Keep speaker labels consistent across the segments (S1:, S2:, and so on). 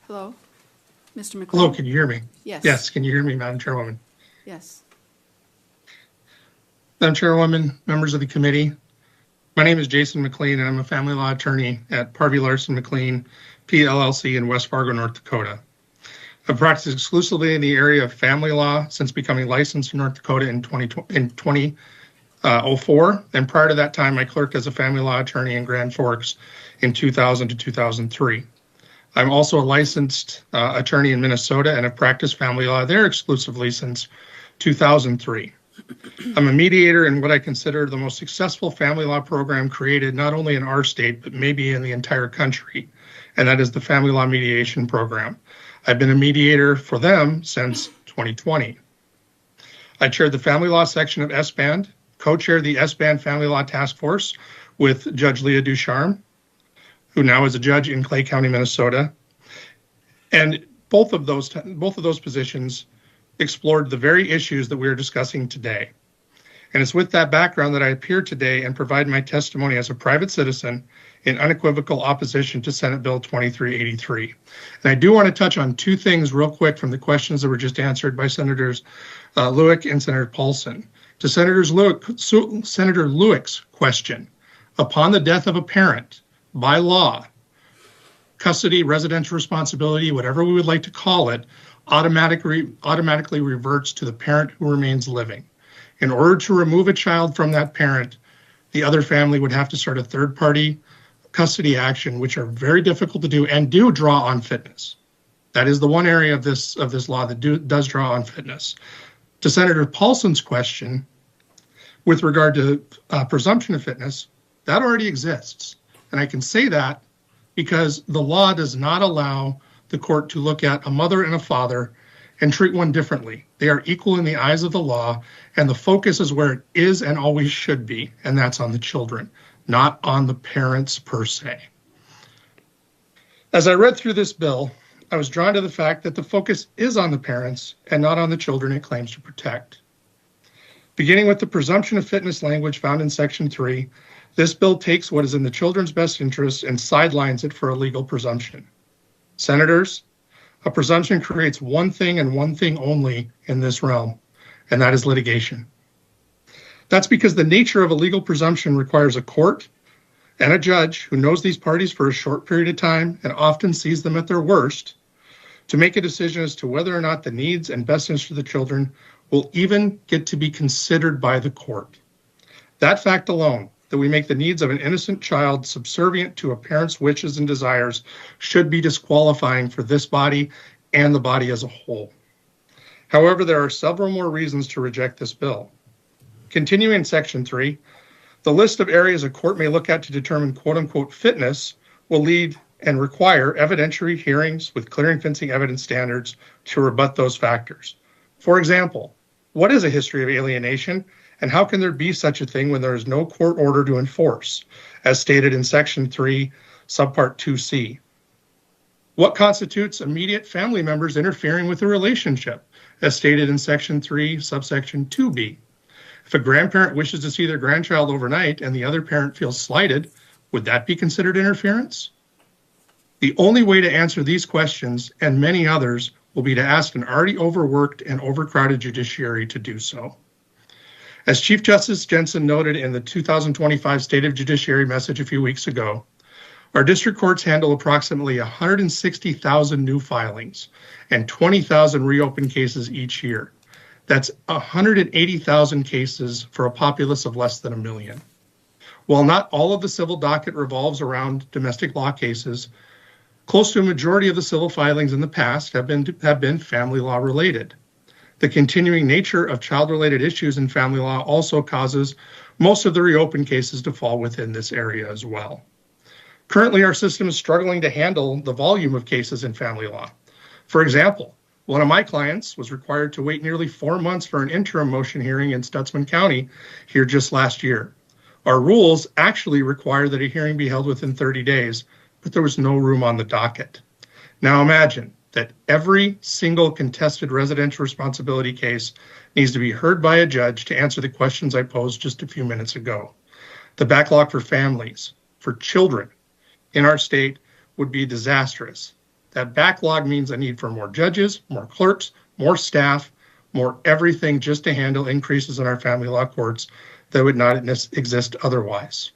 S1: Hello, Mr. McLean?
S2: Hello, can you hear me?
S1: Yes.
S2: Yes, can you hear me, Madam Chairwoman?
S1: Yes.
S2: Madam Chairwoman, members of the committee, my name is Jason McLean, and I'm a family law attorney at Parvey Larson McLean, PLLC in West Fargo, North Dakota. I've practiced exclusively in the area of family law since becoming licensed in North Dakota in 2004, and prior to that time, I clerked as a family law attorney in Grand Forks in 2000 to 2003. I'm also a licensed attorney in Minnesota and have practiced family law there exclusively since 2003. I'm a mediator in what I consider the most successful family law program created not only in our state, but maybe in the entire country, and that is the Family Law Mediation Program. I've been a mediator for them since 2020. I chaired the family law section of S-Band, co-chaired the S-Band Family Law Task Force with Judge Leah Ducharme, who now is a judge in Clay County, Minnesota. And both of those positions explored the very issues that we are discussing today. And it's with that background that I appear today and provide my testimony as a private citizen in unequivocal opposition to Senate Bill 2383. And I do want to touch on two things real quick from the questions that were just answered by Senators Lueck and Senator Paulson. To Senator Lueck's question, upon the death of a parent, by law, custody, residential responsibility, whatever we would like to call it, automatically reverts to the parent who remains living. In order to remove a child from that parent, the other family would have to start a third-party custody action, which are very difficult to do and do draw on fitness. That is the one area of this law that does draw on fitness. To Senator Paulson's question, with regard to presumption of fitness, that already exists. And I can say that because the law does not allow the court to look at a mother and a father and treat one differently. They are equal in the eyes of the law, and the focus is where it is and always should be, and that's on the children, not on the parents per se. As I read through this bill, I was drawn to the fact that the focus is on the parents and not on the children it claims to protect. Beginning with the presumption of fitness language found in Section 3, this bill takes what is in the children's best interest and sidelines it for a legal presumption. Senators, a presumption creates one thing and one thing only in this realm, and that is litigation. That's because the nature of a legal presumption requires a court and a judge who knows these parties for a short period of time and often sees them at their worst to make a decision as to whether or not the needs and best interests of the children will even get to be considered by the court. That fact alone, that we make the needs of an innocent child subservient to a parent's wishes and desires, should be disqualifying for this body and the body as a whole. However, there are several more reasons to reject this bill. Continuing in Section 3, the list of areas a court may look at to determine quote-unquote fitness will lead and require evidentiary hearings with clear and convincing evidence standards to rebut those factors. For example, what is a history of alienation? And how can there be such a thing when there is no court order to enforce, as stated in Section 3, Subpart 2C? What constitutes immediate family members interfering with a relationship, as stated in Section 3, Subsection 2B? If a grandparent wishes to see their grandchild overnight and the other parent feels slighted, would that be considered interference? The only way to answer these questions, and many others, will be to ask an already overworked and overcrowded judiciary to do so. As Chief Justice Jensen noted in the 2025 State of Judiciary message a few weeks ago, our district courts handle approximately 160,000 new filings and 20,000 reopened cases each year. That's 180,000 cases for a populace of less than 1 million. While not all of the civil docket revolves around domestic law cases, close to a majority of the civil filings in the past have been family law related. The continuing nature of child-related issues in family law also causes most of the reopened cases to fall within this area as well. Currently, our system is struggling to handle the volume of cases in family law. For example, one of my clients was required to wait nearly 4 months for an interim motion hearing in Stutsman County here just last year. Our rules actually require that a hearing be held within 30 days, but there was no room on the docket. Now imagine that every single contested residential responsibility case needs to be heard by a judge to answer the questions I posed just a few minutes ago. The backlog for families, for children in our state would be disastrous. That backlog means a need for more judges, more clerks, more staff, more everything just to handle increases in our family law courts that would not exist otherwise.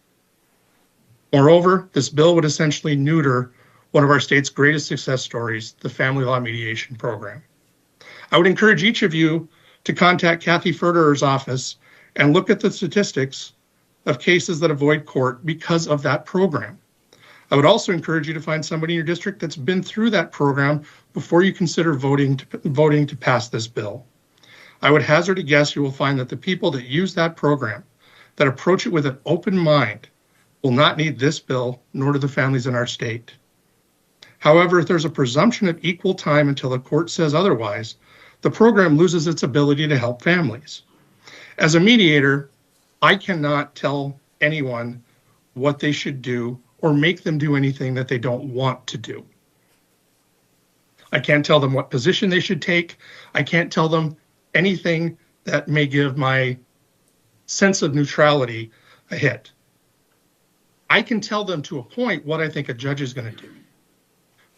S2: Moreover, this bill would essentially neuter one of our state's greatest success stories, the family law mediation program. I would encourage each of you to contact Kathy Ferderer's office and look at the statistics of cases that avoid court because of that program. I would also encourage you to find somebody in your district that's been through that program before you consider voting to pass this bill. I would hazard a guess you will find that the people that use that program, that approach it with an open mind, will not need this bill, nor do the families in our state. However, if there's a presumption of equal time until the court says otherwise, the program loses its ability to help families. As a mediator, I cannot tell anyone what they should do or make them do anything that they don't want to do. I can't tell them what position they should take. I can't tell them anything that may give my sense of neutrality a hit. I can tell them to a point what I think a judge is going to do.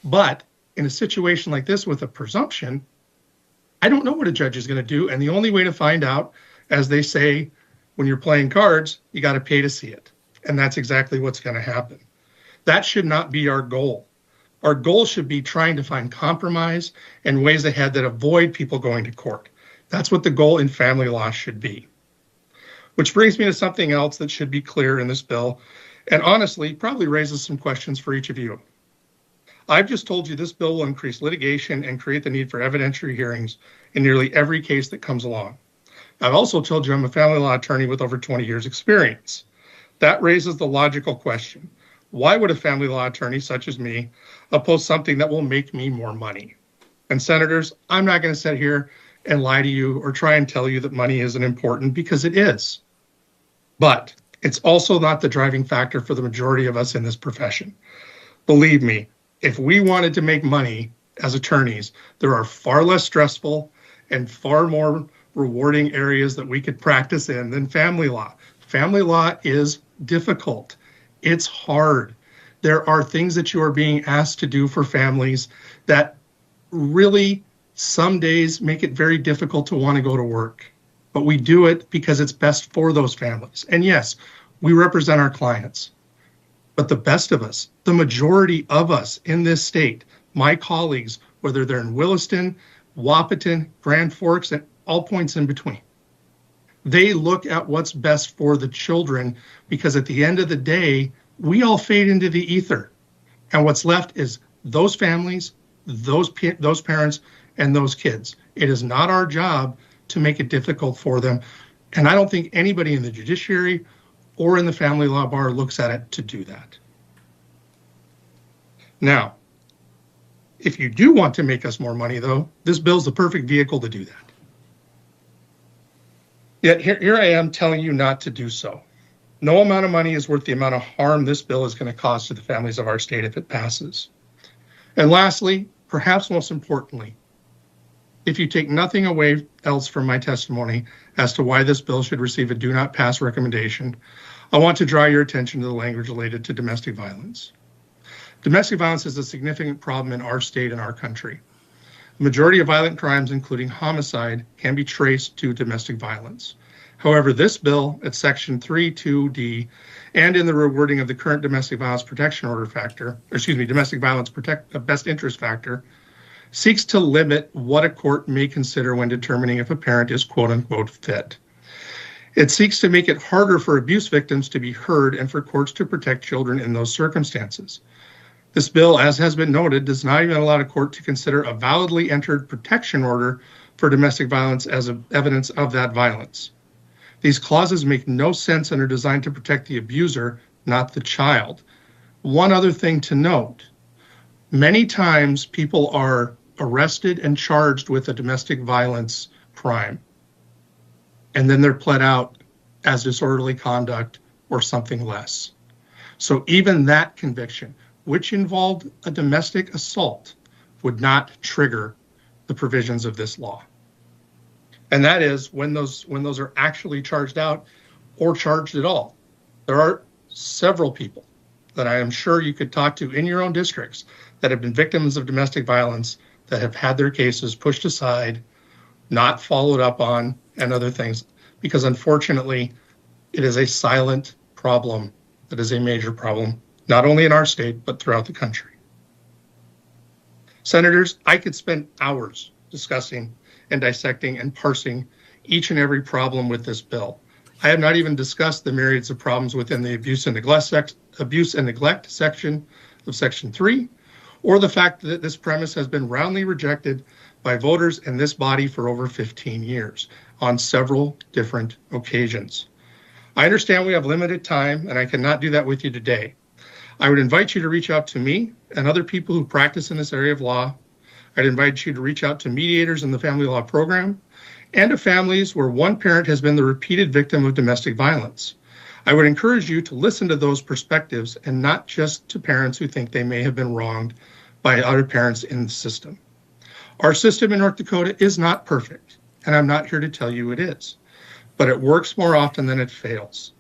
S2: But in a situation like this with a presumption, I don't know what a judge is going to do. And the only way to find out, as they say, when you're playing cards, you got to pay to see it. And that's exactly what's going to happen. That should not be our goal. Our goal should be trying to find compromise and ways ahead that avoid people going to court. That's what the goal in family law should be. Which brings me to something else that should be clear in this bill, and honestly, probably raises some questions for each of you. I've just told you this bill will increase litigation and create the need for evidentiary hearings in nearly every case that comes along. I've also told you I'm a family law attorney with over 20 years experience. That raises the logical question. Why would a family law attorney such as me oppose something that will make me more money? And senators, I'm not going to sit here and lie to you or try and tell you that money isn't important, because it is. But it's also not the driving factor for the majority of us in this profession. Believe me, if we wanted to make money as attorneys, there are far less stressful and far more rewarding areas that we could practice in than family law. Family law is difficult. It's hard. There are things that you are being asked to do for families that really some days make it very difficult to want to go to work. But we do it because it's best for those families. And yes, we represent our clients. But the best of us, the majority of us in this state, my colleagues, whether they're in Williston, Wahpeton, Grand Forks, and all points in between, they look at what's best for the children, because at the end of the day, we all fade into the ether. And what's left is those families, those parents, and those kids. It is not our job to make it difficult for them. And I don't think anybody in the judiciary or in the family law bar looks at it to do that. Now, if you do want to make us more money, though, this bill's the perfect vehicle to do that. Yet here I am telling you not to do so. No amount of money is worth the amount of harm this bill is going to cause to the families of our state if it passes. And lastly, perhaps most importantly, if you take nothing away else from my testimony as to why this bill should receive a do not pass recommendation, I want to draw your attention to the language related to domestic violence. Domestic violence is a significant problem in our state and our country. The majority of violent crimes, including homicide, can be traced to domestic violence. However, this bill at Section 3(2)(d) and in the rewording of the current domestic violence protection order factor, domestic violence best interest factor, seeks to limit what a court may consider when determining if a parent is quote unquote fit. It seeks to make it harder for abuse victims to be heard and for courts to protect children in those circumstances. This bill, as has been noted, does not even allow a court to consider a validly entered protection order for domestic violence as evidence of that violence. These clauses make no sense and are designed to protect the abuser, not the child. One other thing to note, many times people are arrested and charged with a domestic violence crime, and then they're pled out as disorderly conduct or something less. So even that conviction, which involved a domestic assault, would not trigger the provisions of this law. And that is when those are actually charged out or charged at all. There are several people that I am sure you could talk to in your own districts that have been victims of domestic violence that have had their cases pushed aside, not followed up on, and other things, because unfortunately, it is a silent problem that is a major problem, not only in our state, but throughout the country. Senators, I could spend hours discussing and dissecting and parsing each and every problem with this bill. I have not even discussed the myriads of problems within the abuse and neglect section of Section 3, or the fact that this premise has been roundly rejected by voters in this body for over 15 years on several different occasions. I understand we have limited time, and I cannot do that with you today. I would invite you to reach out to me and other people who practice in this area of law. I'd invite you to reach out to mediators in the family law program and to families where one parent has been the repeated victim of domestic violence. I would encourage you to listen to those perspectives and not just to parents who think they may have been wronged by other parents in the system. Our system in North Dakota is not perfect, and I'm not here to tell you it is, but it works more often than it fails.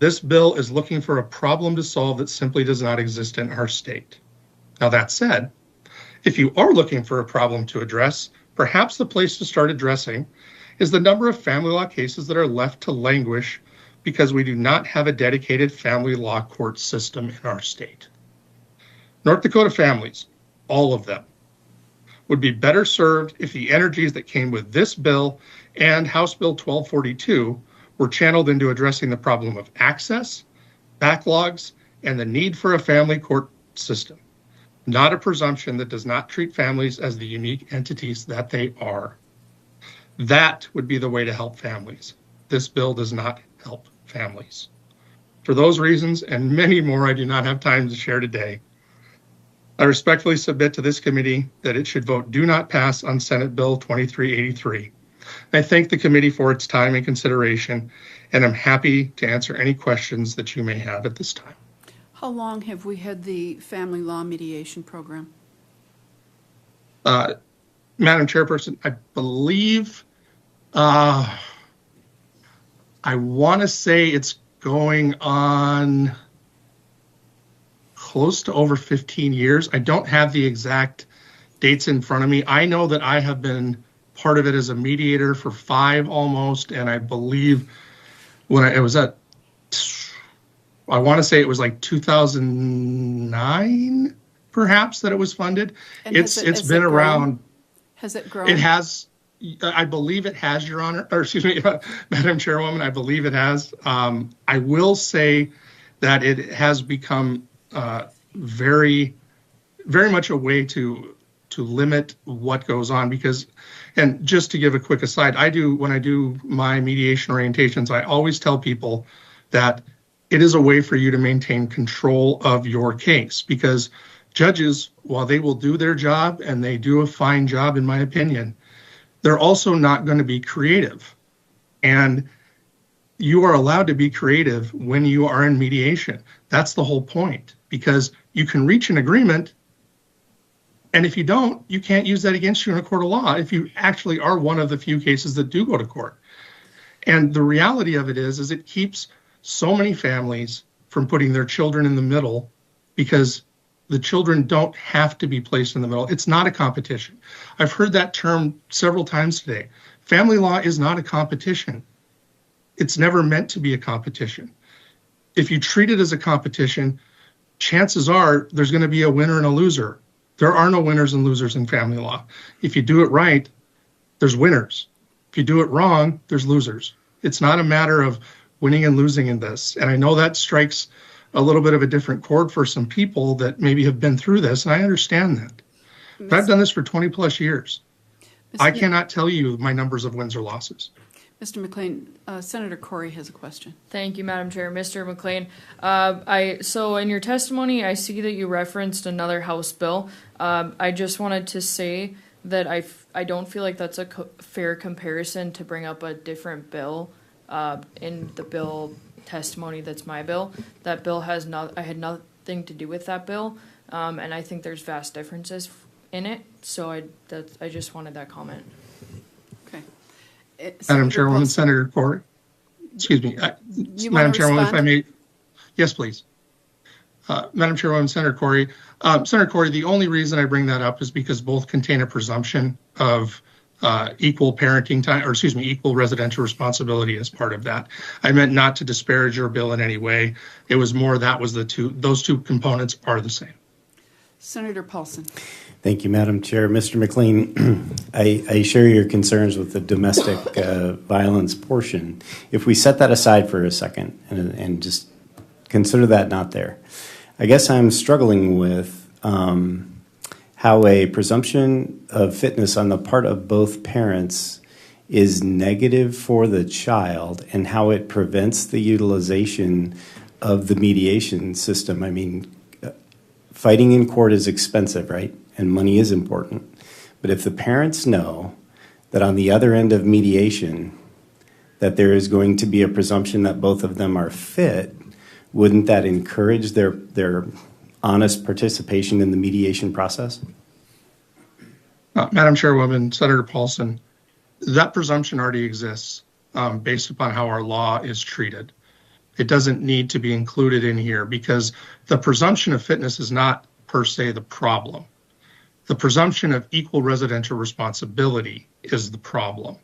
S2: This bill is looking for a problem to solve that simply does not exist in our state. Now, that said, if you are looking for a problem to address, perhaps the place to start addressing is the number of family law cases that are left to languish because we do not have a dedicated family law court system in our state. North Dakota families, all of them, would be better served if the energies that came with this bill and House Bill 1242 were channeled into addressing the problem of access, backlogs, and the need for a family court system, not a presumption that does not treat families as the unique entities that they are. That would be the way to help families. This bill does not help families. For those reasons and many more I do not have time to share today, I respectfully submit to this committee that it should vote do not pass on Senate Bill 2383. I thank the committee for its time and consideration, and I'm happy to answer any questions that you may have at this time.
S1: How long have we had the family law mediation program?
S2: Madam Chairperson, I believe, I want to say it's going on close to over 15 years. I don't have the exact dates in front of me. I know that I have been part of it as a mediator for 5 almost, and I believe when it was at, I want to say it was like 2009, perhaps, that it was funded.
S1: And
S2: it's been around.
S1: Has it grown?
S2: It has. I believe it has, Your Honor, or excuse me, Madam Chairwoman, I believe it has. I will say that it has become very, very much a way to limit what goes on because, and just to give a quick aside, when I do my mediation orientations, I always tell people that it is a way for you to maintain control of your case because judges, while they will do their job and they do a fine job, in my opinion, they're also not going to be creative. And you are allowed to be creative when you are in mediation. That's the whole point, because you can reach an agreement, and if you don't, you can't use that against you in a court of law if you actually are one of the few cases that do go to court. And the reality of it is it keeps so many families from putting their children in the middle because the children don't have to be placed in the middle. It's not a competition. I've heard that term several times today. Family law is not a competition. It's never meant to be a competition. If you treat it as a competition, chances are there's going to be a winner and a loser. There are no winners and losers in family law. If you do it right, there's winners. If you do it wrong, there's losers. It's not a matter of winning and losing in this. And I know that strikes a little bit of a different chord for some people that maybe have been through this, and I understand that. But I've done this for 20 plus years. I cannot tell you my numbers of wins or losses.
S1: Mr. McLean, Senator Corey has a question.
S3: Thank you, Madam Chair. Mr. McLean, so in your testimony, I see that you referenced another House bill. I just wanted to say that I don't feel like that's a fair comparison to bring up a different bill in the bill testimony that's my bill. That bill I had nothing to do with that bill, and I think there's vast differences in it. So I just wanted that comment.
S1: Okay.
S2: Madam Chairwoman, Senator Corey, excuse me, Madam Chairwoman, if I may, yes, please. Madam Chairwoman, Senator Corey. Senator Corey, the only reason I bring that up is because both contain a presumption of equal parenting time, or excuse me, equal residential responsibility as part of that. I meant not to disparage your bill in any way. It was more that was those two components are the same.
S1: Senator Paulson.
S4: Thank you, Madam Chair. Mr. McLean, I share your concerns with the domestic violence portion. If we set that aside for a second and just consider that not there, I guess I'm struggling with how a presumption of fitness on the part of both parents is negative for the child and how it prevents the utilization of the mediation system. I mean, fighting in court is expensive, right? And money is important. But if the parents know that on the other end of mediation that there is going to be a presumption that both of them are fit, wouldn't that encourage their honest participation in the mediation process?
S2: Madam Chairwoman, Senator Paulson, that presumption already exists based upon how our law is treated. It doesn't need to be included in here because the presumption of fitness is not per se the problem. The presumption of equal residential responsibility is the problem.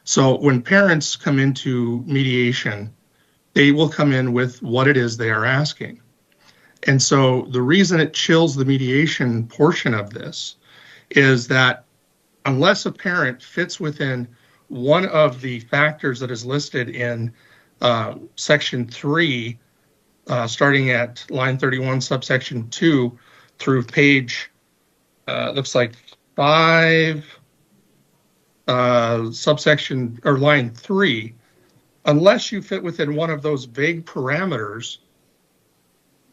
S2: So when parents come into mediation, they will come in with what it is they are asking. And so the reason it chills the mediation portion of this is that unless a parent fits within one of the factors that is listed in section 3, starting at line 31, subsection 2, through page, looks like 5, subsection, or line 3, unless you fit within one of those vague parameters,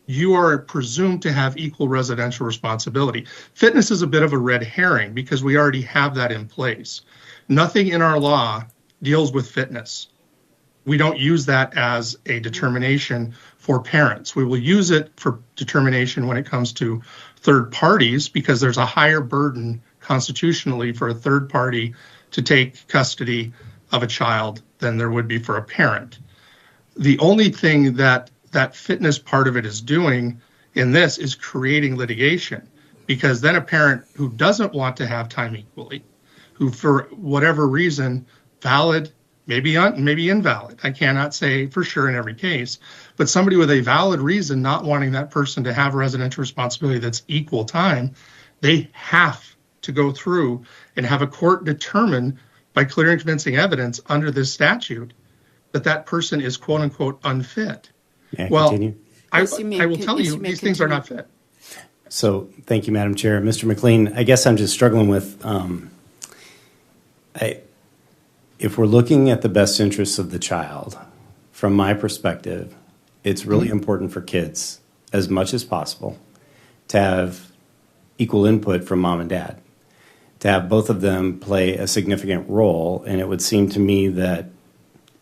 S2: you are presumed to have equal residential responsibility. Fitness is a bit of a red herring because we already have that in place. Nothing in our law deals with fitness. We don't use that as a determination for parents. We will use it for determination when it comes to third parties because there's a higher burden constitutionally for a third party to take custody of a child than there would be for a parent. The only thing that fitness part of it is doing in this is creating litigation, because then a parent who doesn't want to have time equally, who for whatever reason, valid, maybe invalid, I cannot say for sure in every case, but somebody with a valid reason not wanting that person to have residential responsibility that's equal time, they have to go through and have a court determine by clear and convincing evidence under this statute that that person is quote unquote unfit. Well,
S4: continue?
S2: I will tell you, these things are not fit.
S4: So thank you, Madam Chair. Mr. McLean, I guess I'm just struggling with, if we're looking at the best interests of the child, from my perspective, it's really important for kids, as much as possible, to have equal input from mom and dad, to have both of them play a significant role. And it would seem to me that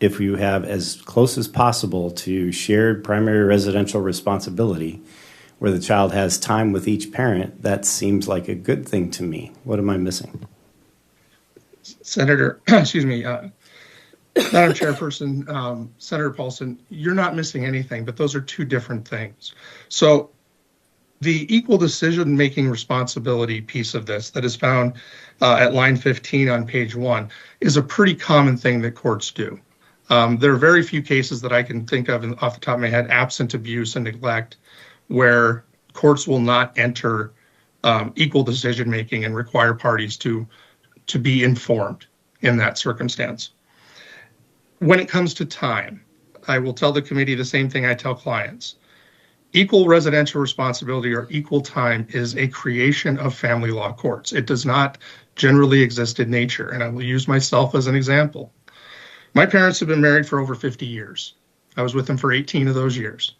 S4: if you have as close as possible to shared primary residential responsibility, where the child has time with each parent, that seems like a good thing to me. What am I missing?
S2: Senator, excuse me, Madam Chairperson, Senator Paulson, you're not missing anything, but those are two different things. So the equal decision-making responsibility piece of this that is found at line 15 on page 1 is a pretty common thing that courts do. There are very few cases that I can think of off the top of my head, absent abuse and neglect, where courts will not enter equal decision-making and require parties to be informed in that circumstance. When it comes to time, I will tell the committee the same thing I tell clients. Equal residential responsibility or equal time is a creation of family law courts. It does not generally exist in nature, and I will use myself as an example. My parents have been married for over 50 years. I was with them for 18 of those years.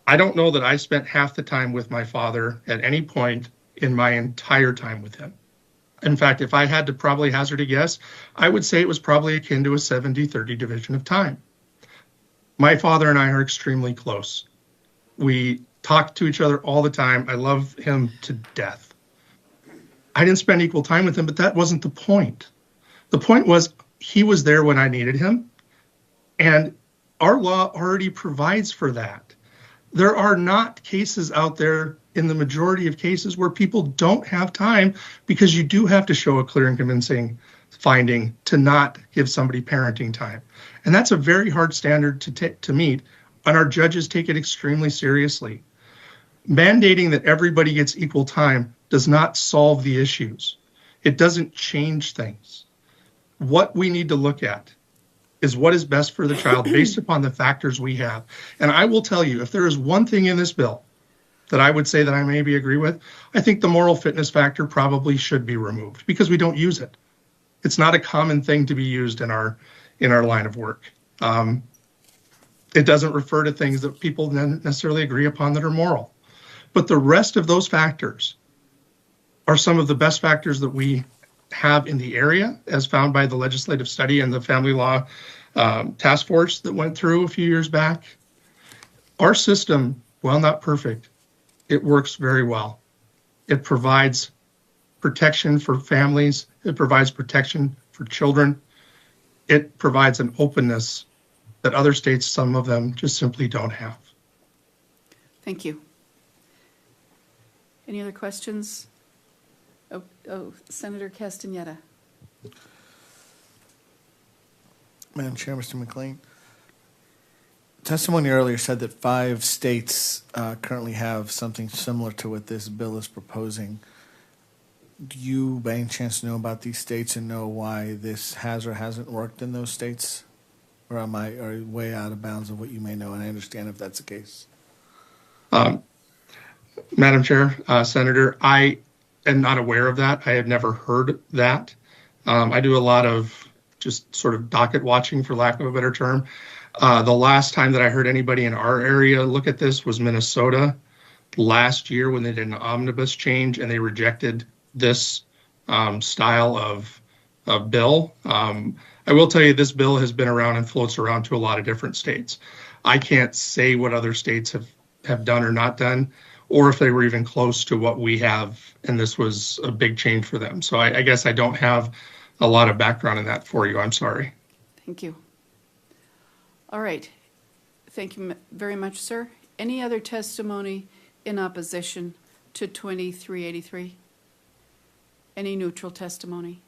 S2: I don't know that I spent half the time with my father at any point in my entire time with him. In fact, if I had to probably hazard a guess, I would say it was probably akin to a 70-30 division of time. My father and I are extremely close. We talk to each other all the time. I love him to death. I didn't spend equal time with him, but that wasn't the point. The point was he was there when I needed him, and our law already provides for that. There are not cases out there in the majority of cases where people don't have time because you do have to show a clear and convincing finding to not give somebody parenting time. And that's a very hard standard to meet, and our judges take it extremely seriously. Mandating that everybody gets equal time does not solve the issues. It doesn't change things. What we need to look at is what is best for the child based upon the factors we have. And I will tell you, if there is one thing in this bill that I would say that I maybe agree with, I think the moral fitness factor probably should be removed because we don't use it. It's not a common thing to be used in our line of work. It doesn't refer to things that people necessarily agree upon that are moral. But the rest of those factors are some of the best factors that we have in the area, as found by the legislative study and the family law task force that went through a few years back. Our system, while not perfect, it works very well. It provides protection for families. It provides protection for children. It provides an openness that other states, some of them, just simply don't have.
S1: Thank you. Any other questions? Senator Castaneda.
S5: Madam Chair, Mr. McLean. Testimony earlier said that 5 states currently have something similar to what this bill is proposing. Do you, by any chance, know about these states and know why this has or hasn't worked in those states? Or am I way out of bounds of what you may know? And I understand if that's the case.
S2: Madam Chair, Senator, I am not aware of that. I have never heard that. I do a lot of just sort of docket watching, for lack of a better term. The last time that I heard anybody in our area look at this was Minnesota last year when they did an omnibus change and they rejected this style of bill. I will tell you this bill has been around and floats around to a lot of different states. I can't say what other states have done or not done, or if they were even close to what we have, and this was a big change for them. So I guess I don't have a lot of background in that for you. I'm sorry.
S1: Thank you. All right. Thank you very much, sir. Any other testimony in opposition to 2383? Any neutral testimony?